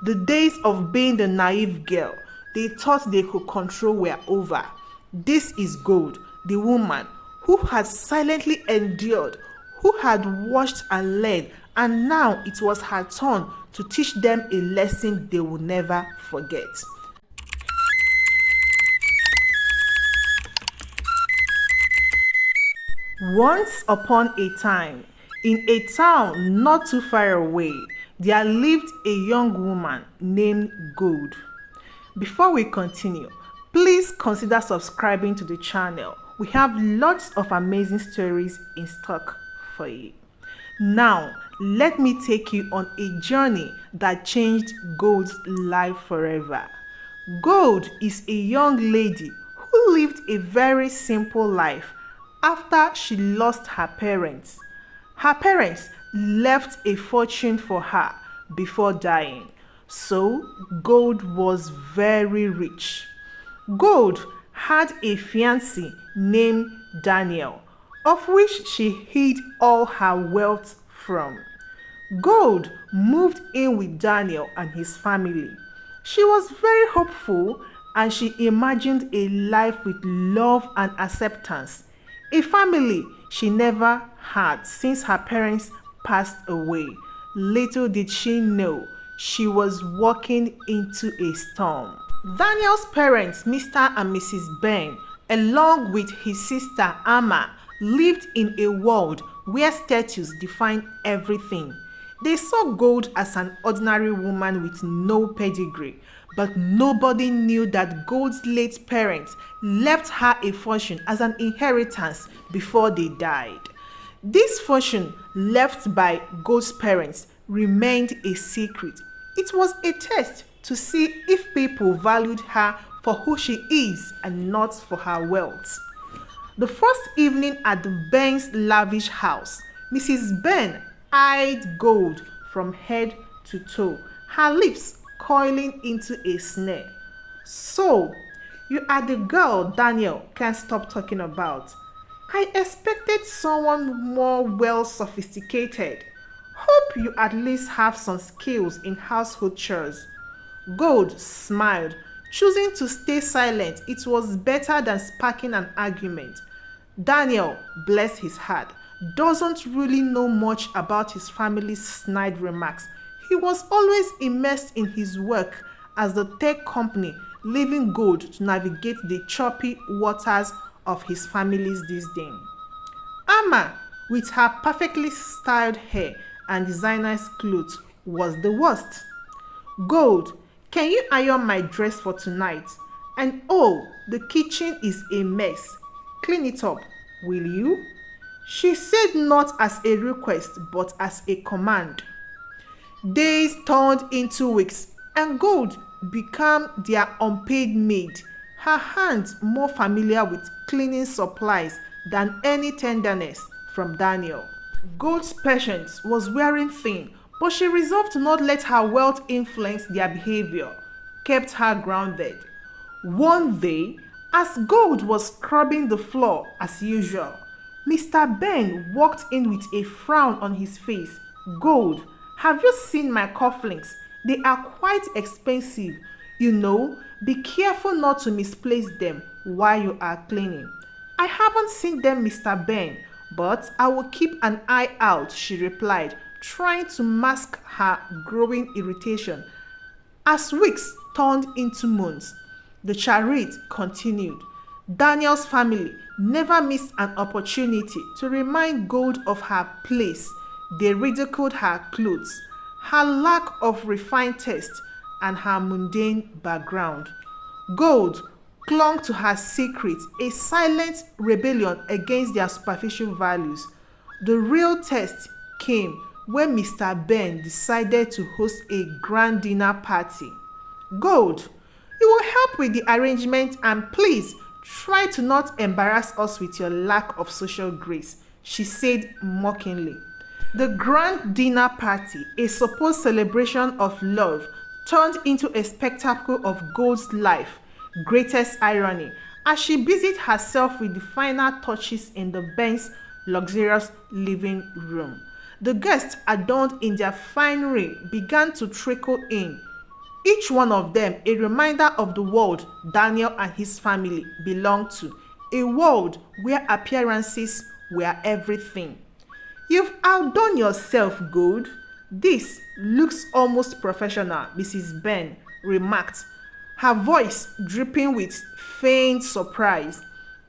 The days of being the naive girl they thought they could control were over. This is Gold, the woman who had silently endured, who had watched and learned, and now it was her turn to teach them a lesson they will never forget. Once upon a time, in a town not too far away, there lived a young woman named Gold. Before we continue, please consider subscribing to the channel. We have lots of amazing stories in stock for you. Now, let me take you on a journey that changed Gold's life forever. Gold is a young lady who lived a very simple life after she lost her parents. Her parents left a fortune for her before dying, so Gold was very rich. Gold had a fiancé named Daniel, of which she hid all her wealth from. Gold moved in with Daniel and his family. She was very hopeful and she imagined a life with love and acceptance, a family she never had since her parents passed away. Little did she know she was walking into a storm. Daniel's parents, Mr. and Mrs. Ben, along with his sister Amma, lived in a world where status defined everything. They saw Gold as an ordinary woman with no pedigree, but nobody knew that Gold's late parents left her a fortune as an inheritance before they died. This fortune left by Gold's parents remained a secret. It was a test to see if people valued her for who she is and not for her wealth. The first evening at the Ben's lavish house, Mrs. Ben eyed Gold from head to toe, her lips coiling into a sneer. "So, you are the girl Daniel can't stop talking about. I expected someone more well sophisticated. Hope you at least have some skills in household chores." Gold smiled, choosing to stay silent. It was better than sparking an argument. Daniel, bless his heart, doesn't really know much about his family's snide remarks. He was always immersed in his work as the tech company, leaving Gold to navigate the choppy waters of his family's disdain. Amma, with her perfectly styled hair and designer's clothes, was the worst. "Gold, can you iron my dress for tonight? And oh, the kitchen is a mess. Clean it up, will you?" She said not as a request, but as a command. Days turned into weeks, and Gold became their unpaid maid, her hands more familiar with cleaning supplies than any tenderness from Daniel. Gold's patience was wearing thin, but she resolved to not let her wealth influence their behavior, kept her grounded. One day, as Gold was scrubbing the floor as usual, Mr. Ben walked in with a frown on his face. "Gold, have you seen my cufflinks? They are quite expensive. You know, be careful not to misplace them while you are cleaning." "I haven't seen them, Mr. Ben, but I will keep an eye out," she replied, trying to mask her growing irritation. As weeks turned into months, the charade continued. Daniel's family never missed an opportunity to remind Gold of her place. They ridiculed her clothes, her lack of refined taste, and her mundane background. Gold clung to her secret, a silent rebellion against their superficial values. The real test came when Mr. Ben decided to host a grand dinner party. "Gold, you will help with the arrangement and please try to not embarrass us with your lack of social grace," she said mockingly. The grand dinner party, a supposed celebration of love, turned into a spectacle of Gold's life. Greatest irony, as she busied herself with the final touches in the Ben's luxurious living room. The guests, adorned in their finery, began to trickle in. each one of them a reminder of the world Daniel and his family belonged to, a world where appearances were everything. You've outdone yourself, Gold. This looks almost professional, Mrs. Ben remarked, her voice dripping with feigned surprise.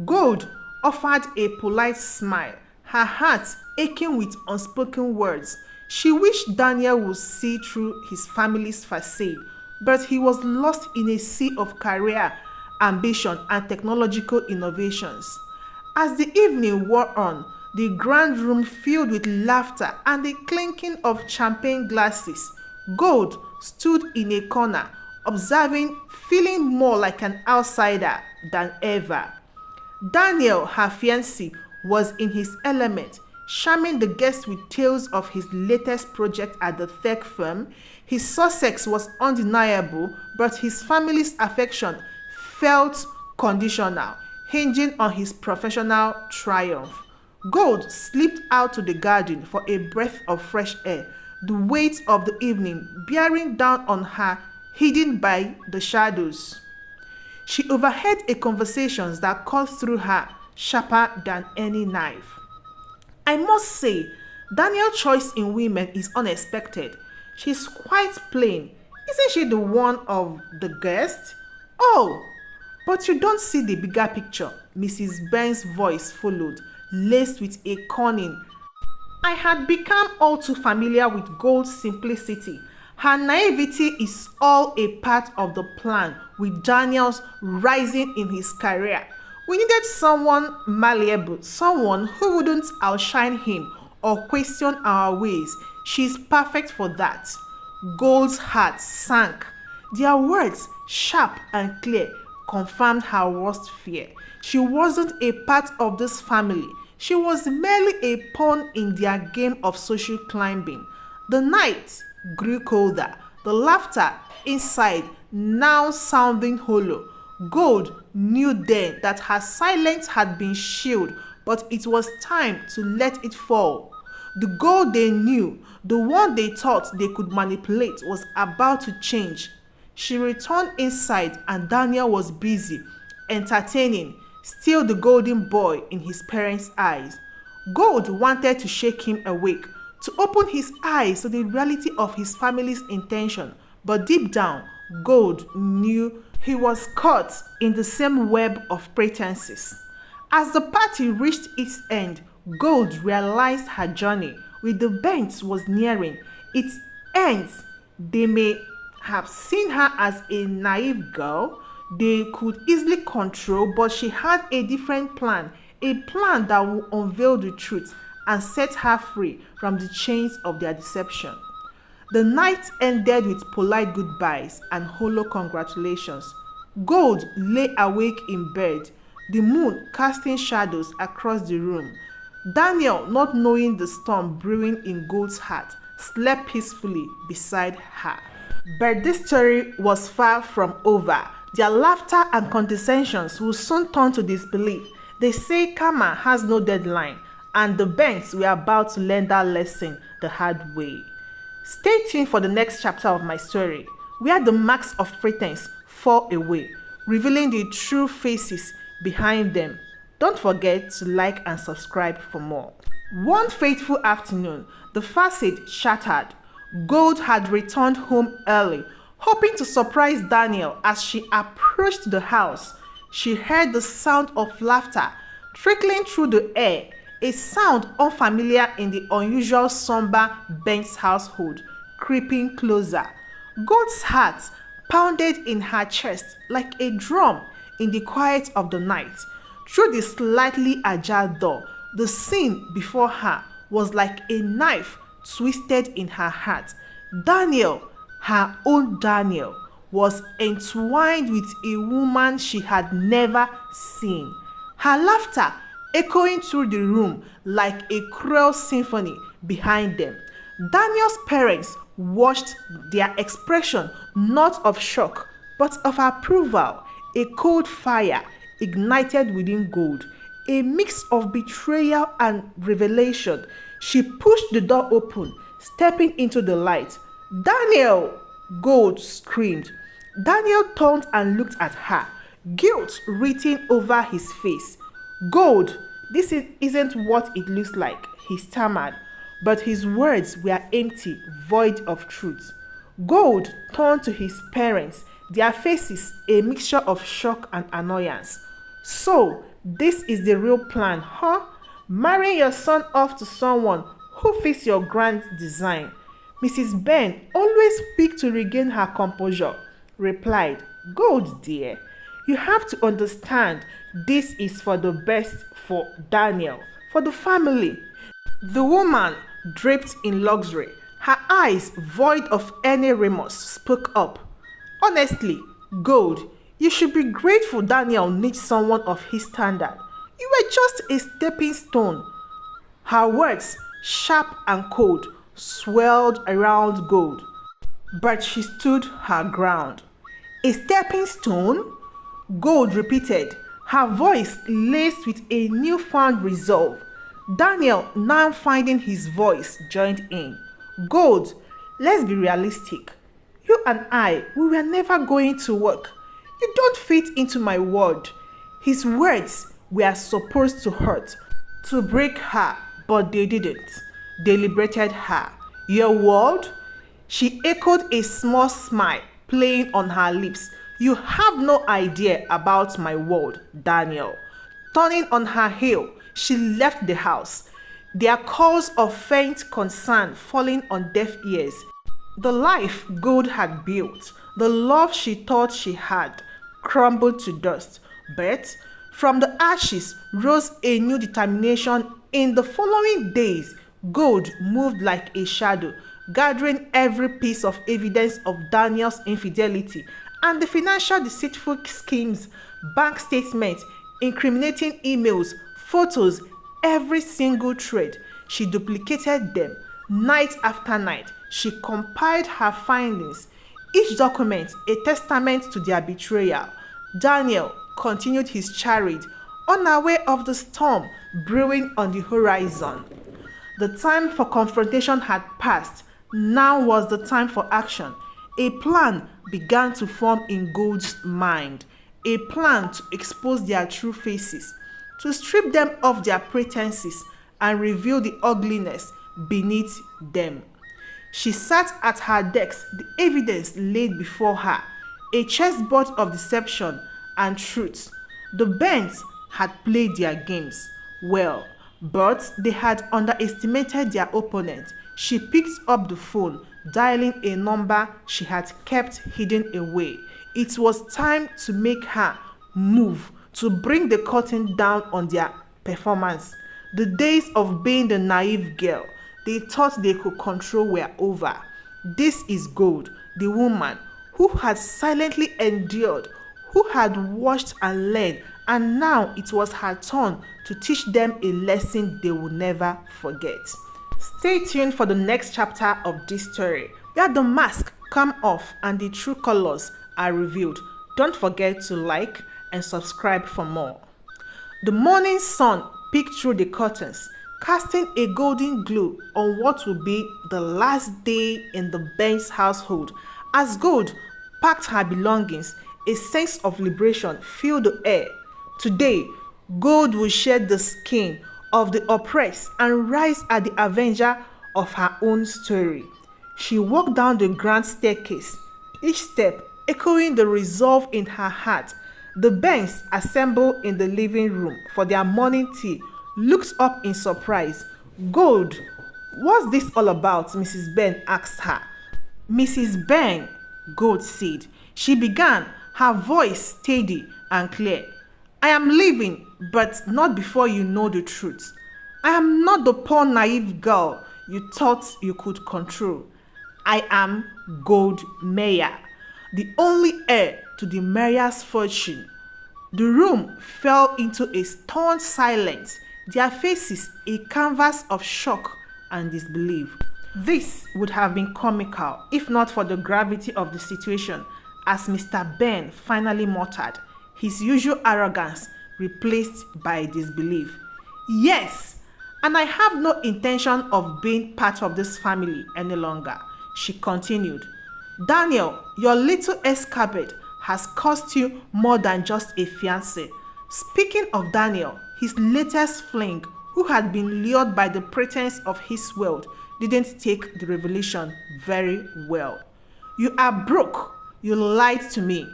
Gold offered a polite smile, her heart aching with unspoken words. She wished Daniel would see through his family's facade, but he was lost in a sea of career, ambition, and technological innovations. As the evening wore on, the grand room filled with laughter and the clinking of champagne glasses, Gold stood in a corner, observing, feeling more like an outsider than ever. Daniel, her fiancé, was in his element, charming the guests with tales of his latest project at the tech firm. His success was undeniable, but his family's affection felt conditional, hinging on his professional triumph. Gold slipped out to the garden for a breath of fresh air, the weight of the evening bearing down on her, hidden by the shadows. She overheard a conversation that cut through her sharper than any knife. I must say, Daniel's choice in women is unexpected. She's quite plain. Isn't she the one of the guests? Oh, but you don't see the bigger picture, Mrs. Ben's voice followed, laced with a cunning. I had become all too familiar with Gold's simplicity. Her naivety is all a part of the plan with Daniel's rising in his career. We needed someone malleable, someone who wouldn't outshine him or question our ways. She's perfect for that. Gold's heart sank. Their words, sharp and clear, confirmed her worst fear. She wasn't a part of this family. She was merely a pawn in their game of social climbing. The night grew colder, the laughter inside now sounding hollow. Gold knew then that her silence had been shielded, but it was time to let it fall. The gold they knew, the one they thought they could manipulate, was about to change. She returned inside and Daniel was busy, entertaining, still the golden boy in his parents' eyes. Gold wanted to shake him awake, to open his eyes to the reality of his family's intention, but deep down, Gold knew he was caught in the same web of pretenses. As the party reached its end, Gold realized her journey with the bend was nearing its ends. They may have seen her as a naive girl they could easily control, but she had a different plan, a plan that would unveil the truth and set her free from the chains of their deception. The night ended with polite goodbyes and hollow congratulations. Gold lay awake in bed, the moon casting shadows across the room. Daniel, not knowing the storm brewing in Gold's heart, slept peacefully beside her. But this story was far from over. Their laughter and condescensions will soon turn to disbelief. They say karma has no deadline, and the Banks were about to learn that lesson the hard way. Stay tuned for the next chapter of my story, where the masks of pretense fall away, revealing the true faces behind them. Don't forget to like and subscribe for more. One fateful afternoon, the facade shattered. Gold had returned home early, hoping to surprise Daniel. As she approached the house, she heard the sound of laughter trickling through the air, a sound unfamiliar in the unusual somber Banks household, creeping closer. Gold's heart pounded in her chest like a drum in the quiet of the night. Through the slightly ajar door, the scene before her was like a knife twisted in her heart. Daniel, her own Daniel, was entwined with a woman she had never seen. Her laughter echoing through the room like a cruel symphony behind them. Daniel's parents watched, their expression not of shock but of approval. A cold fire ignited within Gold, a mix of betrayal and revelation. She pushed the door open, stepping into the light. "Daniel!" Gold screamed. Daniel turned and looked at her, guilt written over his face. Gold, isn't what it looks like, he stammered, but his words were empty, void of truth. Gold turned to his parents, their faces a mixture of shock and annoyance. So, this is the real plan, huh? Marrying your son off to someone who fits your grand design. Mrs. Ben, always quick to regain her composure, replied, Gold, dear, you have to understand this is for the best for Daniel, for the family. The woman, draped in luxury, her eyes void of any remorse, spoke up. Honestly, Gold, you should be grateful Daniel needs someone of his standard. You were just a stepping stone. Her words, sharp and cold, swirled around Gold, but she stood her ground. A stepping stone? Gold repeated, her voice laced with a newfound resolve. Daniel, now finding his voice, joined in. Gold, let's be realistic. You and I, we were never going to work. You don't fit into my world. His words were supposed to hurt, to break her, but they didn't. They liberated her. Your world? She echoed, a small smile playing on her lips. You have no idea about my world, Daniel. Turning on her heel, she left the house, their calls of faint concern falling on deaf ears. The life Gold had built, the love she thought she had, crumbled to dust. But from the ashes rose a new determination. In the following days, Gold moved like a shadow, gathering every piece of evidence of Daniel's infidelity and the financial deceitful schemes, bank statements, incriminating emails, photos, every single thread. She duplicated them. Night after night, she compiled her findings, each document a testament to their betrayal. Daniel continued his charade, unaware of the storm brewing on the horizon. The time for confrontation had passed. Now was the time for action. A plan began to form in Gold's mind. A plan to expose their true faces, to strip them of their pretenses and reveal the ugliness beneath them. She sat at her desk, the evidence laid before her, a chessboard of deception and truth. The Bens had played their games well, but they had underestimated their opponent. She picked up the phone, dialing a number she had kept hidden away. It was time to make her move, to bring the curtain down on their performance. The days of being the naive girl they thought they could control were over. This is Gold, the woman who had silently endured, who had watched and learned, and now it was her turn to teach them a lesson they will never forget. Stay tuned for the next chapter of this story, where the mask come off and the true colors are revealed. Don't forget to like and subscribe for more. The morning sun peeked through the curtains, casting a golden glow on what would be the last day in the Benz household. As Gold packed her belongings, a sense of liberation filled the air. Today, Gold will shed the skin of the oppressed and rise as the avenger of her own story. She walked down the grand staircase, each step echoing the resolve in her heart. The Bens assembled in the living room for their morning tea looked up in surprise. Gold, what's this all about? Mrs. Ben asked her. Mrs. Ben, Gold said. She began, her voice steady and clear. I am leaving, but not before you know the truth. I am not the poor naive girl you thought you could control. I am Gold Meyer, the only heir to the Meyer's fortune. The room fell into a stunned silence, their faces a canvas of shock and disbelief. This would have been comical if not for the gravity of the situation, as Mr. Ben finally muttered, his usual arrogance replaced by disbelief. Yes, and I have no intention of being part of this family any longer, she continued. Daniel, your little escapade has cost you more than just a fiancé. Speaking of Daniel, his latest fling, who had been lured by the pretense of his wealth, didn't take the revelation very well. You are broke. You lied to me.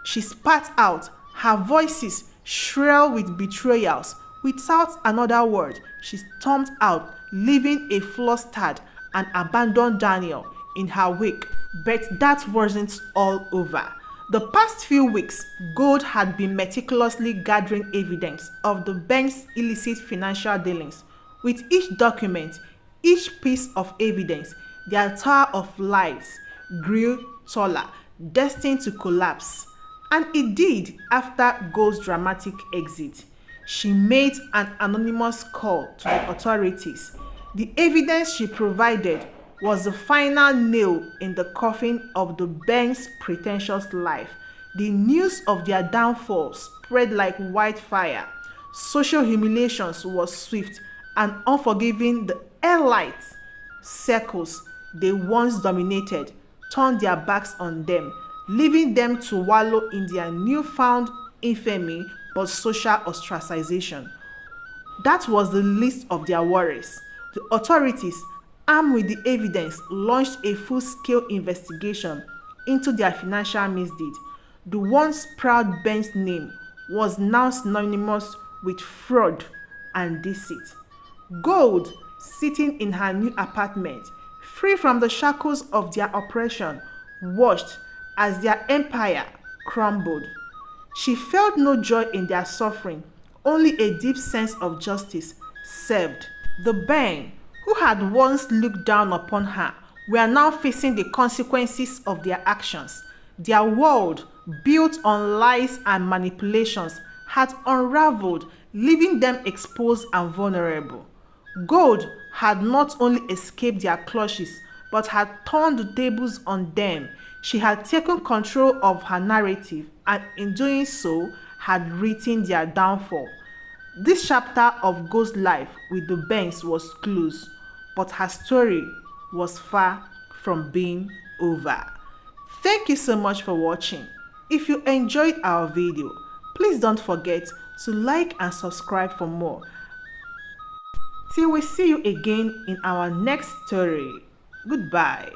She spat out, her voices shrill with betrayals. Without another word, she stormed out, leaving a flustered and abandoned Daniel in her wake. But that wasn't all over. The past few weeks, Gold had been meticulously gathering evidence of the bank's illicit financial dealings. With each document, each piece of evidence, their tower of lies grew taller, destined to collapse. And it did after Gold's dramatic exit. She made an anonymous call to the authorities. The evidence she provided was the final nail in the coffin of the bank's pretentious life. The news of their downfall spread like wildfire. Social humiliations was swift and unforgiving. The elite circles they once dominated turned their backs on them, leaving them to wallow in their newfound infamy but social ostracization. That was the least of their worries. The authorities, armed with the evidence, launched a full-scale investigation into their financial misdeed. The once proud bank's name was now synonymous with fraud and deceit. Gold, sitting in her new apartment, free from the shackles of their oppression, watched as their empire crumbled. She felt no joy in their suffering, only a deep sense of justice served. The bank, who had once looked down upon her, were now facing the consequences of their actions. Their world, built on lies and manipulations, had unraveled, leaving them exposed and vulnerable. Gold had not only escaped their clutches, but had turned the tables on them. She had taken control of her narrative, and in doing so, had written their downfall. This chapter of Gold's life with the banks was closed, but her story was far from being over. Thank you so much for watching. If you enjoyed our video, please don't forget to like and subscribe for more. Till we see you again in our next story. Goodbye.